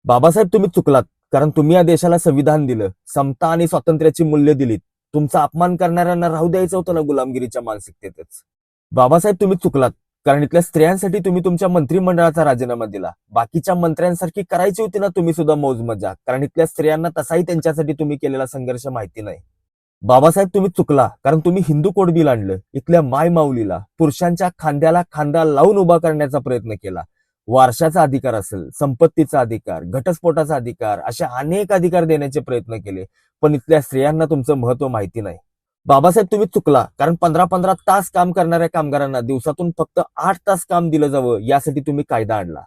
बाबासाहेब तुम्ही चुकलात. कारण तुम्ही या देशाला संविधान दिलं, समता आणि स्वातंत्र्याची मूल्य दिलीत. तुमचा अपमान करणाऱ्यांना राहू द्यायचं होतं ना गुलामगिरीच्या मानसिकतेतच. बाबासाहेब तुम्ही चुकलात. कारण इथल्या स्त्रियांसाठी तुम्ही तुमच्या मंत्रिमंडळाचा राजीनामा दिला. बाकीच्या मंत्र्यांसारखी करायची होती ना तुम्ही सुद्धा मौज मजा. कारण इथल्या स्त्रियांना तसाही त्यांच्यासाठी तुम्ही केलेला संघर्ष माहिती नाही. बाबासाहेब तुम्ही चुकला. कारण तुम्ही हिंदू कोड बिल आणलं. इथल्या माय माऊलीला पुरुषांच्या खांद्याला खांदा लावून उभा करण्याचा प्रयत्न केला. वारशाचा अधिकार असेल, संपत्तीचा अधिकार, घटस्फोटाचा अधिकार, अशा अनेक अधिकार देण्याचे प्रयत्न केले. पण इथल्या स्त्रियांना तुमचं महत्व माहिती नाही. बाबासाहेब तुम्ही चुकला. कारण 15-15 तास काम करणाऱ्या कामगारांना दिवसातून फक्त 8 तास काम दिलं जावं यासाठी तुम्ही कायदा आणला.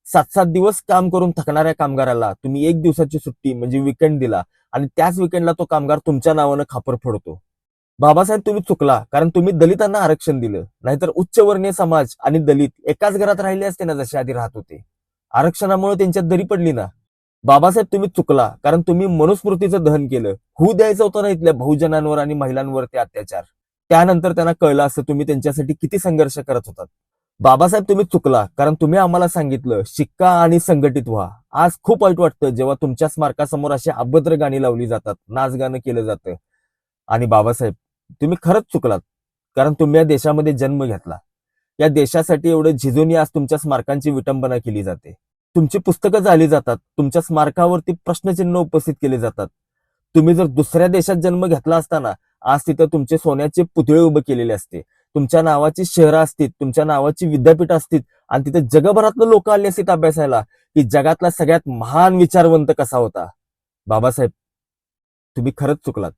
7-7 दिवस काम करून थकणाऱ्या कामगाराला तुम्ही 1 दिवसाची सुट्टी म्हणजे विकेंड दिला आणि त्याच विकेंडला तो कामगार तुमच्या नावानं खापर फोडतो. बाबासाहेब तुम्ही चुकला. कारण तुम्ही दलितांना आरक्षण दिलं. नाहीतर उच्चवर्णीय समाज आणि दलित एकाच घरात राहिले असते ना जसे आधी राहत होते. आरक्षणामुळे त्यांच्यात दरी पडली ना. बाबासाहेब तुम्ही चुकला. कारण तुम्ही मनुस्मृतीचं दहन केलं. होऊ द्यायचं होतं ना इथल्या बहुजनांवर आणि महिलांवर ते अत्याचार. त्यानंतर त्यांना कळलं असं तुम्ही त्यांच्यासाठी किती संघर्ष करत होतात. बाबासाहेब तुम्ही चुकला. कारण तुम्ही आम्हाला सांगितलं शिक्का आणि संघटित व्हा. आज खूप वाईट वाटतं जेव्हा तुमच्या स्मारकासमोर अशी अभद्र गाणी लावली जातात, नाचगाणं केलं जातं. आणि बाबासाहेब तुम्ही खरंच चुकलात. कारण तुम्ही या देशामध्ये जन्म घेतला. या देशासाठी एवढं झिजून आज तुमच्या स्मारकांची विटंबना केली जाते. तुमची पुस्तकं झाली जातात. तुमच्या स्मारकावरती प्रश्नचिन्ह उपस्थित केले जातात. तुम्ही जर दुसऱ्या देशात जन्म घेतला असताना आज तिथं तुमचे सोन्याचे पुतळे उभे केलेले असते. तुमच्या नावाची शहरं असतील, तुमच्या नावाची विद्यापीठ असतील आणि तिथे जगभरातलं लोक आले असतील अभ्यासायला की जगातला सगळ्यात महान विचारवंत कसा होता. बाबासाहेब तुम्ही खरंच चुकलात.